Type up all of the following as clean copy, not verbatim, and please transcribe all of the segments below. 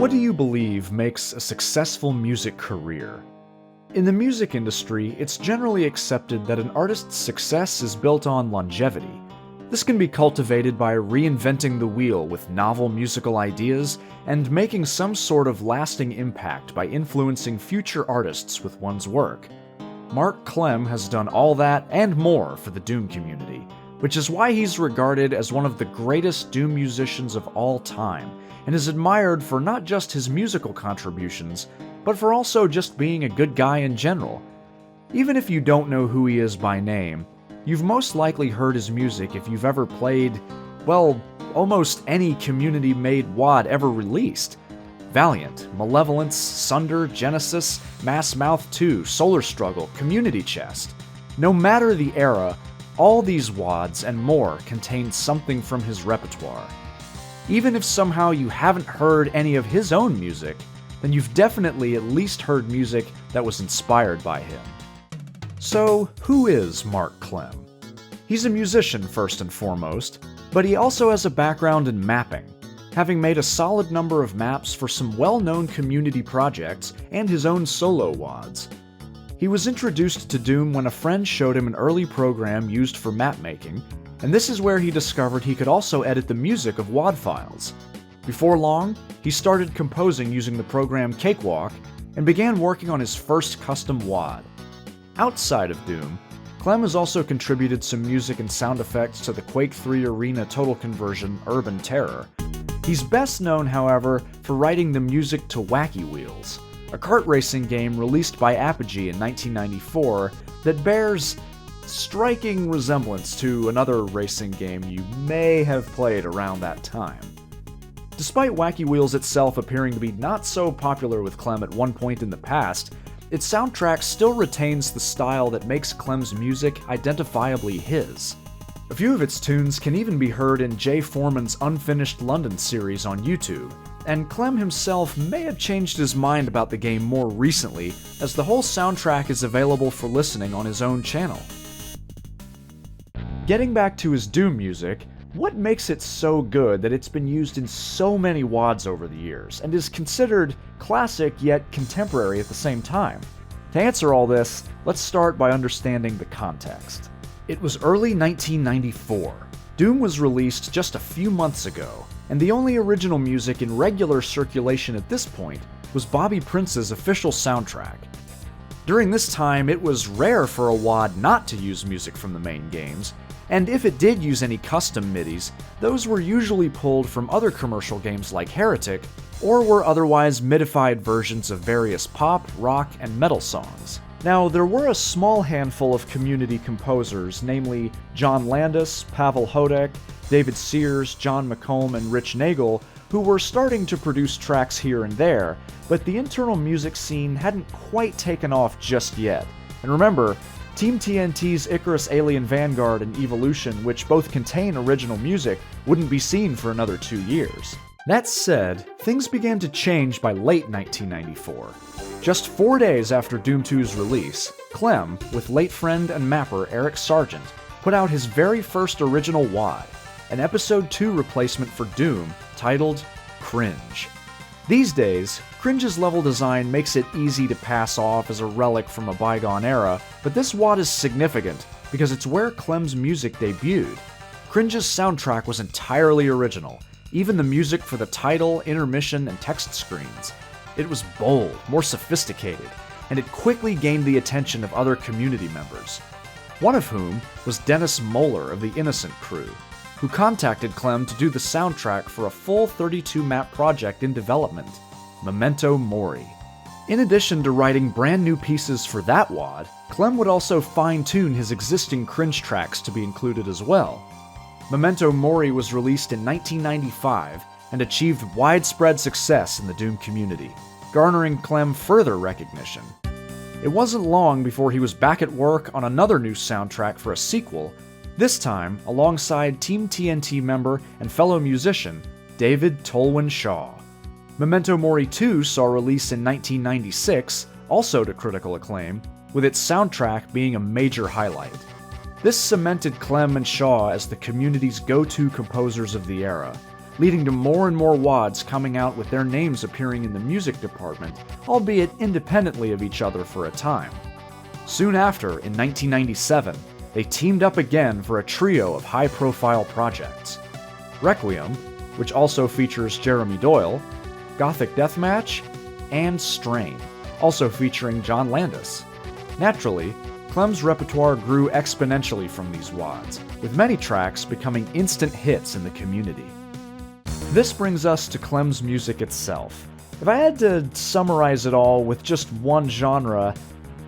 What do you believe makes a successful music career? In the music industry, it's generally accepted that an artist's success is built on longevity. This can be cultivated by reinventing the wheel with novel musical ideas and making some sort of lasting impact by influencing future artists with one's work. Mark Klem has done all that and more for the Doom community, which is why he's regarded as one of the greatest Doom musicians of all time, and is admired for not just his musical contributions, but for also just being a good guy in general. Even if you don't know who he is by name, you've most likely heard his music if you've ever played, well, almost any community-made WAD ever released. Valiant, Malevolence, Sunder, Genesis, Mass Mouth 2, Solar Struggle, Community Chest. No matter the era, all these WADs and more contain something from his repertoire. Even if somehow you haven't heard any of his own music, then you've definitely at least heard music that was inspired by him. So, who is Mark Klem? He's a musician first and foremost, but he also has a background in mapping, having made a solid number of maps for some well-known community projects and his own solo WADs. He was introduced to Doom when a friend showed him an early program used for map making, and this is where he discovered he could also edit the music of WAD files. Before long, he started composing using the program Cakewalk and began working on his first custom WAD. Outside of Doom, Klem has also contributed some music and sound effects to the Quake 3 Arena Total Conversion Urban Terror. He's best known, however, for writing the music to Wacky Wheels, a kart racing game released by Apogee in 1994 that bears striking resemblance to another racing game you may have played around that time. Despite Wacky Wheels itself appearing to be not so popular with Klem at one point in the past, its soundtrack still retains the style that makes Klem's music identifiably his. A few of its tunes can even be heard in Jay Foreman's Unfinished London series on YouTube, and Klem himself may have changed his mind about the game more recently, as the whole soundtrack is available for listening on his own channel. Getting back to his Doom music, what makes it so good that it's been used in so many WADs over the years, and is considered classic yet contemporary at the same time? To answer all this, let's start by understanding the context. It was early 1994. Doom was released just a few months ago, and the only original music in regular circulation at this point was Bobby Prince's official soundtrack. During this time, it was rare for a WAD not to use music from the main games, and if it did use any custom MIDIs, those were usually pulled from other commercial games like Heretic, or were otherwise midified versions of various pop, rock, and metal songs. Now, there were a small handful of community composers, namely John Landis, Pavel Hodek, David Sears, John McComb, and Rich Nagel, who were starting to produce tracks here and there, but the internal music scene hadn't quite taken off just yet. And remember, Team TNT's Icarus Alien Vanguard and Evolution, which both contain original music, wouldn't be seen for another 2 years. That said, things began to change by late 1994. Just 4 days after Doom 2's release, Klem, with late friend and mapper Eric Sargent, put out his very first original WAD, an Episode 2 replacement for Doom titled Cringe. These days, Cringe's level design makes it easy to pass off as a relic from a bygone era, but this WAD is significant because it's where Klem's music debuted. Cringe's soundtrack was entirely original, even the music for the title, intermission, and text screens. It was bold, more sophisticated, and it quickly gained the attention of other community members, one of whom was Dennis Moeller of the Innocent Crew, who contacted Klem to do the soundtrack for a full 32-map project in development, Memento Mori. In addition to writing brand new pieces for that WAD, Klem would also fine-tune his existing Cringe tracks to be included as well. Memento Mori was released in 1995 and achieved widespread success in the Doom community, garnering Klem further recognition. It wasn't long before he was back at work on another new soundtrack for a sequel, this time alongside Team TNT member and fellow musician David Tolwyn Shaw. Memento Mori 2 saw release in 1996, also to critical acclaim, with its soundtrack being a major highlight. This cemented Klem and Shaw as the community's go-to composers of the era, leading to more and more WADs coming out with their names appearing in the music department, albeit independently of each other for a time. Soon after, in 1997, they teamed up again for a trio of high-profile projects: Requiem, which also features Jeremy Doyle, Gothic Deathmatch, and Strain, also featuring John Landis. Naturally, Klem's repertoire grew exponentially from these WADs, with many tracks becoming instant hits in the community. This brings us to Klem's music itself. If I had to summarize it all with just one genre,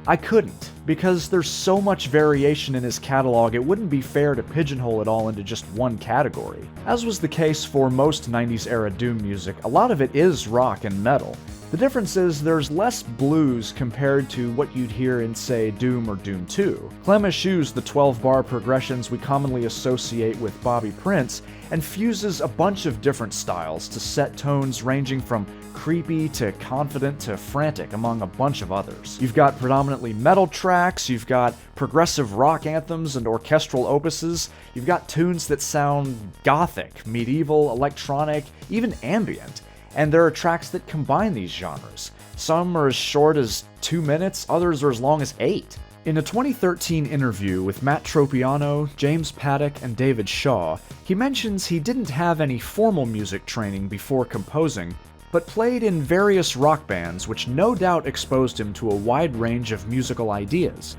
I couldn't, because there's so much variation in his catalog it wouldn't be fair to pigeonhole it all into just one category. As was the case for most 90s era Doom music, a lot of it is rock and metal. The difference is there's less blues compared to what you'd hear in, say, Doom or Doom 2. Klem eschews the 12-bar progressions we commonly associate with Bobby Prince and fuses a bunch of different styles to set tones ranging from creepy to confident to frantic, among a bunch of others. You've got predominantly metal tracks, you've got progressive rock anthems and orchestral opuses, you've got tunes that sound gothic, medieval, electronic, even ambient. And there are tracks that combine these genres. Some are as short as 2 minutes, others are as long as 8. In a 2013 interview with Matt Tropiano, James Paddock, and David Shaw, he mentions he didn't have any formal music training before composing, but played in various rock bands which no doubt exposed him to a wide range of musical ideas.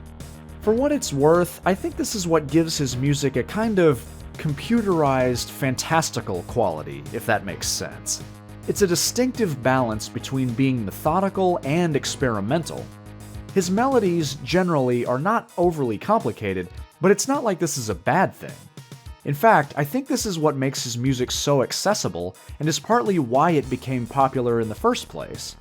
For what it's worth, I think this is what gives his music a kind of computerized, fantastical quality, if that makes sense. It's a distinctive balance between being methodical and experimental. His melodies generally are not overly complicated, but it's not like this is a bad thing. In fact, I think this is what makes his music so accessible, and is partly why it became popular in the first place.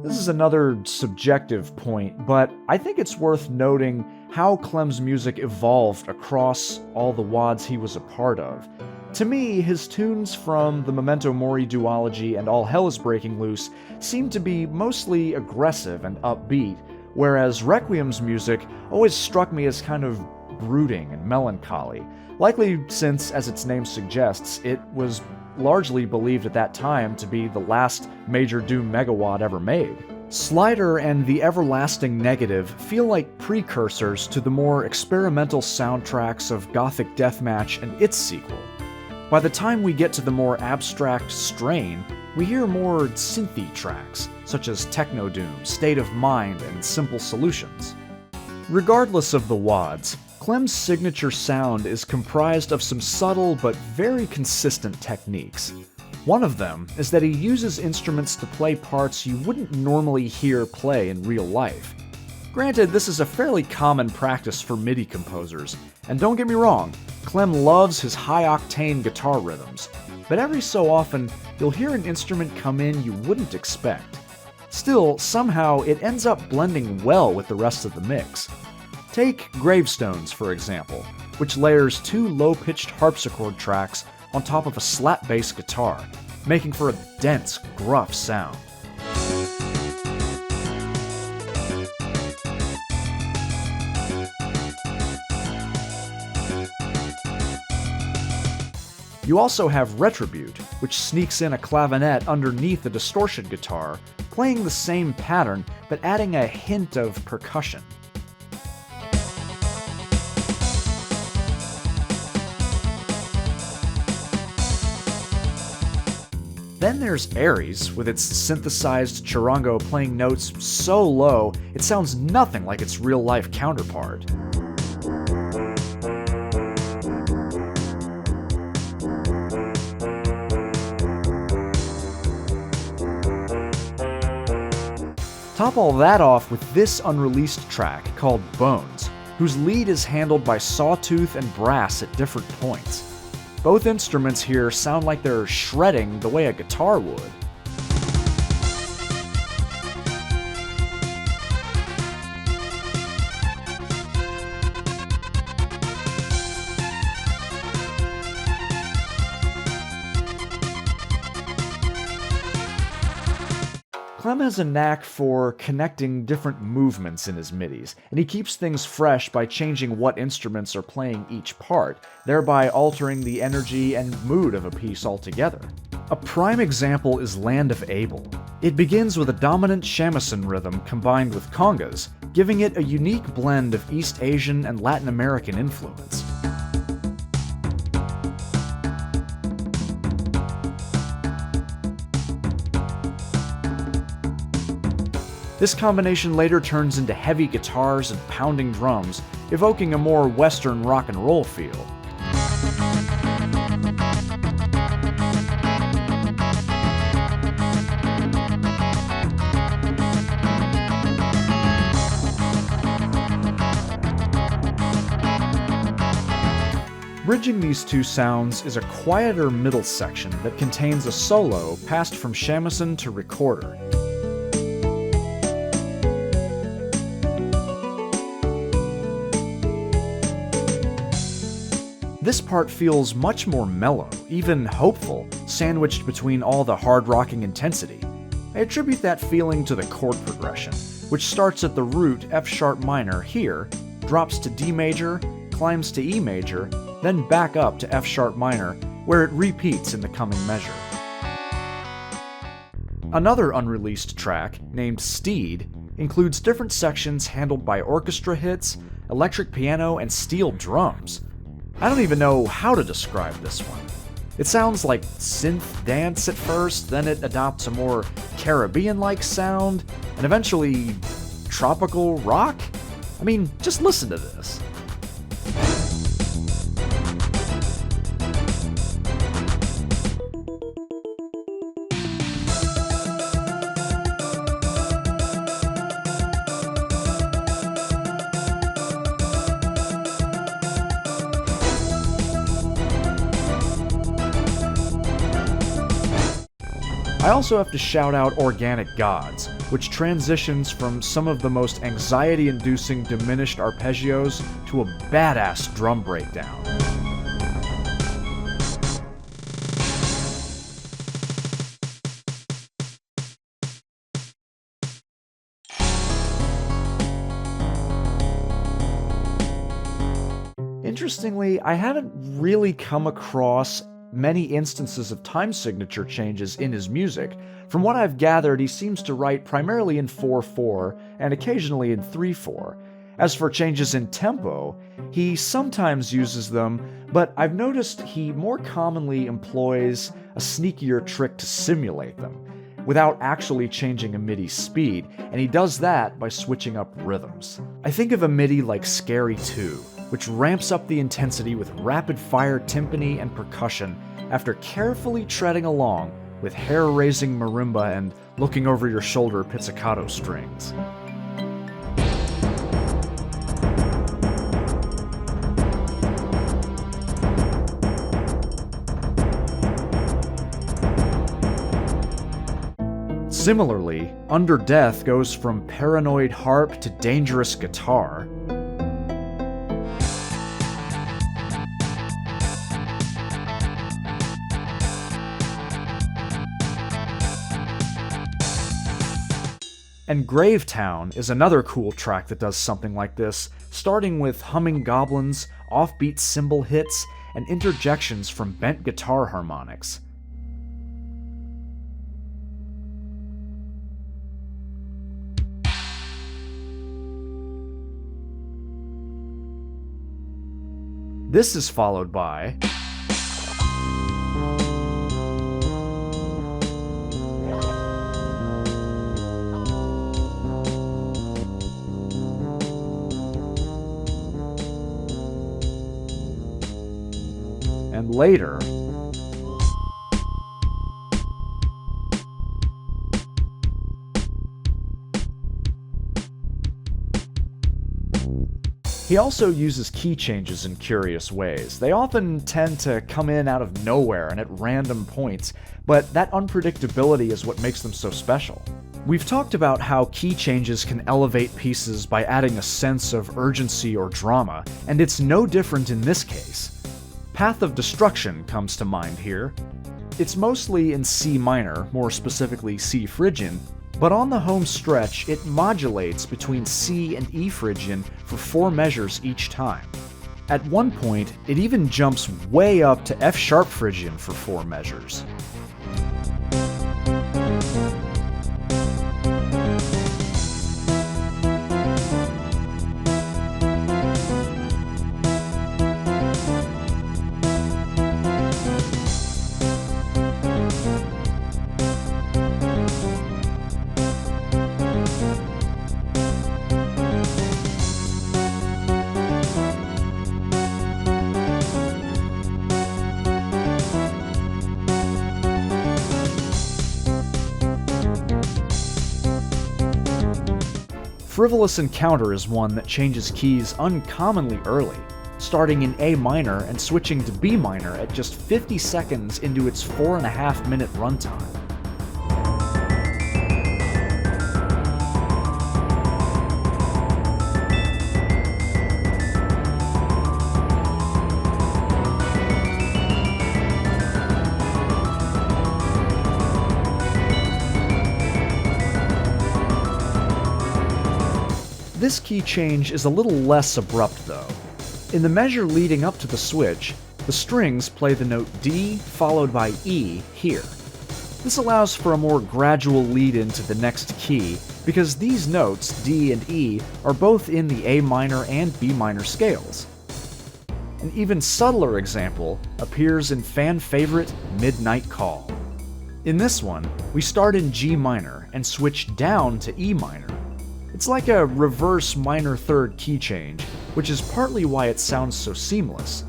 This is another subjective point, but I think it's worth noting how Klem's music evolved across all the WADs he was a part of. To me, his tunes from the Memento Mori duology and All Hell is Breaking Loose seem to be mostly aggressive and upbeat, whereas Requiem's music always struck me as kind of brooding and melancholy, likely since, as its name suggests, it was largely believed at that time to be the last major Doom megawad ever made. Slider and The Everlasting Negative feel like precursors to the more experimental soundtracks of Gothic Deathmatch and its sequel. By the time we get to the more abstract Strain, we hear more synthy tracks, such as Techno Doom, State of Mind, and Simple Solutions. Regardless of the WADs, Klem's signature sound is comprised of some subtle but very consistent techniques. One of them is that he uses instruments to play parts you wouldn't normally hear play in real life. Granted, this is a fairly common practice for MIDI composers, and don't get me wrong, Klem loves his high-octane guitar rhythms, but every so often you'll hear an instrument come in you wouldn't expect. Still, somehow it ends up blending well with the rest of the mix. Take Gravestones, for example, which layers 2 low-pitched harpsichord tracks on top of a slap bass guitar, making for a dense, gruff sound. You also have Retribute, which sneaks in a clavinet underneath the distortion guitar, playing the same pattern but adding a hint of percussion. Then there's Ares, with its synthesized charango playing notes so low it sounds nothing like its real-life counterpart. Top all that off with this unreleased track called Bones, whose lead is handled by sawtooth and brass at different points. Both instruments here sound like they're shredding the way a guitar would. Klem has a knack for connecting different movements in his MIDIs, and he keeps things fresh by changing what instruments are playing each part, thereby altering the energy and mood of a piece altogether. A prime example is Land of Abel. It begins with a dominant shamisen rhythm combined with congas, giving it a unique blend of East Asian and Latin American influence. This combination later turns into heavy guitars and pounding drums, evoking a more Western rock and roll feel. Bridging these two sounds is a quieter middle section that contains a solo passed from shamisen to recorder. This part feels much more mellow, even hopeful, sandwiched between all the hard-rocking intensity. I attribute that feeling to the chord progression, which starts at the root F-sharp minor here, drops to D major, climbs to E major, then back up to F-sharp minor, where it repeats in the coming measure. Another unreleased track, named Steed, includes different sections handled by orchestra hits, electric piano, and steel drums. I don't even know how to describe this one. It sounds like synth dance at first, then it adopts a more Caribbean-like sound, and eventually tropical rock? I mean, just listen to this. I also have to shout out Organic Gods, which transitions from some of the most anxiety-inducing diminished arpeggios to a badass drum breakdown. Interestingly, I haven't really come across many instances of time signature changes in his music. From what I've gathered, he seems to write primarily in 4/4 and occasionally in 3/4. As for changes in tempo, he sometimes uses them, but I've noticed he more commonly employs a sneakier trick to simulate them, without actually changing a MIDI speed, and he does that by switching up rhythms. I think of a MIDI like Scary 2, which ramps up the intensity with rapid-fire timpani and percussion after carefully treading along with hair-raising marimba and looking-over-your-shoulder pizzicato strings. Similarly, Under Death goes from paranoid harp to dangerous guitar. And Gravetown is another cool track that does something like this, starting with humming goblins, offbeat cymbal hits, and interjections from bent guitar harmonics. This is followed by and later he also uses key changes in curious ways. They often tend to come in out of nowhere and at random points, but that unpredictability is what makes them so special. We've talked about how key changes can elevate pieces by adding a sense of urgency or drama, and it's no different in this case. Path of Destruction comes to mind here. It's mostly in C minor, more specifically C Phrygian, But on the home stretch, it modulates between C and E Phrygian for 4 measures each time. At one point, it even jumps way up to F sharp Phrygian for 4 measures. Frivolous Encounter is one that changes keys uncommonly early, starting in A minor and switching to B minor at just 50 seconds into its 4.5-minute runtime. This key change is a little less abrupt though. In the measure leading up to the switch, the strings play the note D followed by E here. This allows for a more gradual lead into the next key because these notes, D and E, are both in the A minor and B minor scales. An even subtler example appears in fan favorite Midnight Call. In this one, we start in G minor and switch down to E minor. It's like a reverse minor third key change, which is partly why it sounds so seamless.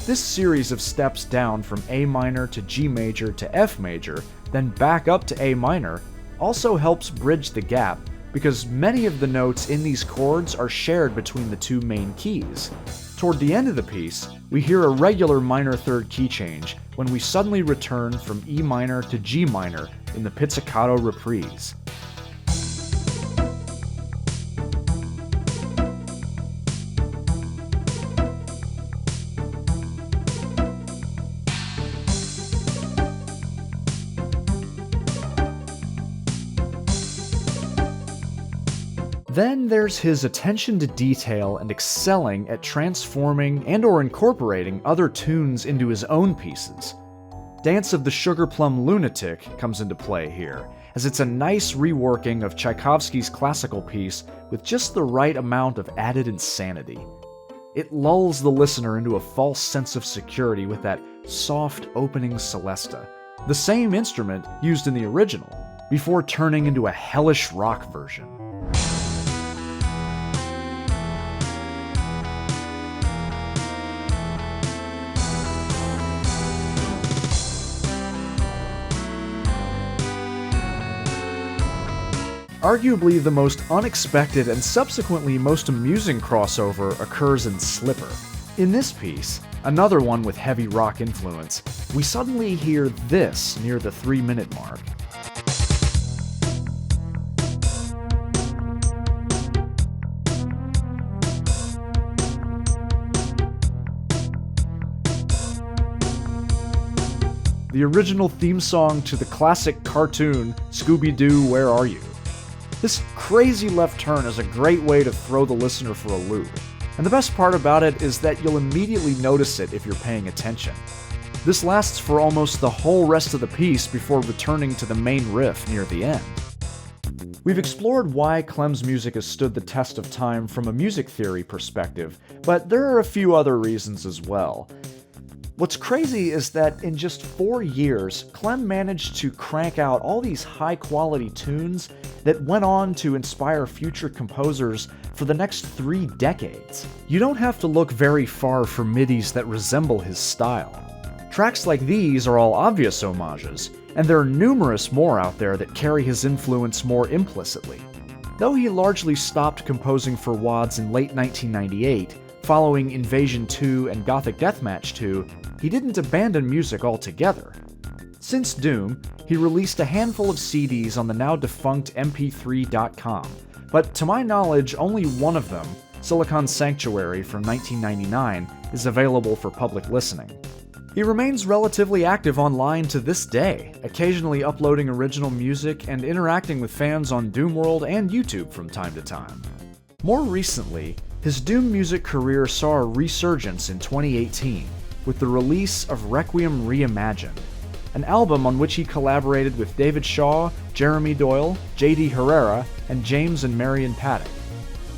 This series of steps down from A minor to G major to F major, then back up to A minor, also helps bridge the gap because many of the notes in these chords are shared between the two main keys. Toward the end of the piece, we hear a regular minor third key change when we suddenly return from E minor to G minor in the pizzicato reprise. Then there's his attention to detail and excelling at transforming and/or incorporating other tunes into his own pieces. Dance of the Sugar Plum Lunatic comes into play here, as it's a nice reworking of Tchaikovsky's classical piece with just the right amount of added insanity. It lulls the listener into a false sense of security with that soft opening celesta, the same instrument used in the original, before turning into a hellish rock version. Arguably the most unexpected and subsequently most amusing crossover occurs in Slipper. In this piece, another one with heavy rock influence, we suddenly hear this near the 3-minute mark. The original theme song to the classic cartoon Scooby-Doo, Where Are You? This crazy left turn is a great way to throw the listener for a loop, and the best part about it is that you'll immediately notice it if you're paying attention. This lasts for almost the whole rest of the piece before returning to the main riff near the end. We've explored why Klem's music has stood the test of time from a music theory perspective, but there are a few other reasons as well. What's crazy is that in just 4 years, Klem managed to crank out all these high-quality tunes that went on to inspire future composers for the next 3 decades. You don't have to look very far for MIDIs that resemble his style. Tracks like these are all obvious homages, and there are numerous more out there that carry his influence more implicitly. Though he largely stopped composing for WADs in late 1998, following Invasion 2 and Gothic Deathmatch 2, he didn't abandon music altogether. Since Doom, he released a handful of CDs on the now defunct mp3.com, but to my knowledge, only one of them, Silicon Sanctuary from 1999, is available for public listening. He remains relatively active online to this day, occasionally uploading original music and interacting with fans on Doomworld and YouTube from time to time. More recently, his Doom music career saw a resurgence in 2018 with the release of Requiem Reimagined, an album on which he collaborated with David Shaw, Jeremy Doyle, J.D. Herrera, and James and Marion Paddock.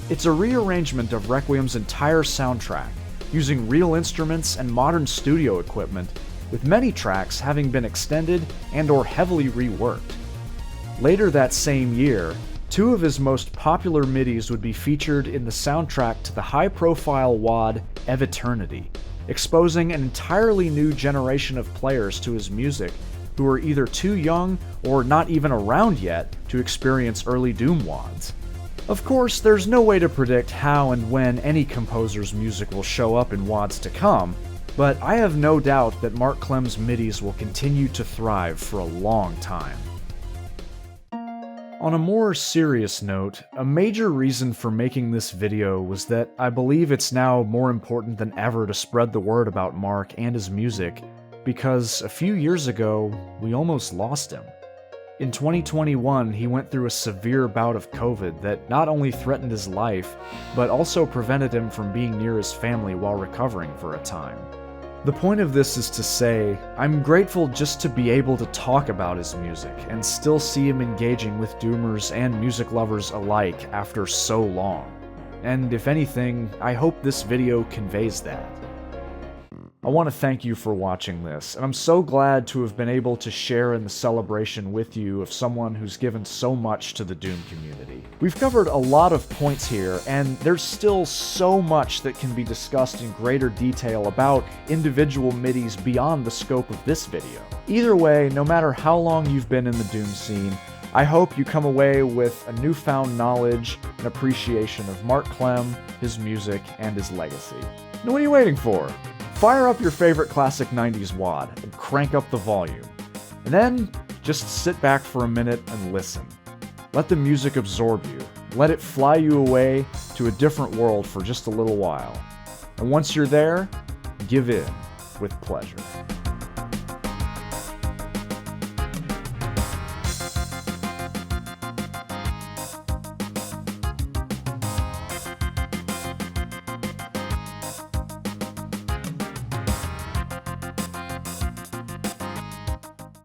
It's a rearrangement of Requiem's entire soundtrack, using real instruments and modern studio equipment, with many tracks having been extended and/or heavily reworked. Later that same year, two of his most popular MIDIs would be featured in the soundtrack to the high-profile wad Eviternity, exposing an entirely new generation of players to his music who were either too young or not even around yet to experience early Doom wads. Of course, there's no way to predict how and when any composer's music will show up in wads to come, but I have no doubt that Mark Klem's MIDIs will continue to thrive for a long time. On a more serious note, a major reason for making this video was that I believe it's now more important than ever to spread the word about Mark and his music, because a few years ago, we almost lost him. In 2021, he went through a severe bout of COVID that not only threatened his life, but also prevented him from being near his family while recovering for a time. The point of this is to say, I'm grateful just to be able to talk about his music and still see him engaging with Doomers and music lovers alike after so long. And if anything, I hope this video conveys that. I want to thank you for watching this, and I'm so glad to have been able to share in the celebration with you of someone who's given so much to the Doom community. We've covered a lot of points here, and there's still so much that can be discussed in greater detail about individual MIDIs beyond the scope of this video. Either way, no matter how long you've been in the Doom scene, I hope you come away with a newfound knowledge and appreciation of Mark Klem, his music, and his legacy. Now what are you waiting for? Fire up your favorite classic 90s wad and crank up the volume. And then, just sit back for a minute and listen. Let the music absorb you. Let it fly you away to a different world for just a little while. And once you're there, give in with pleasure.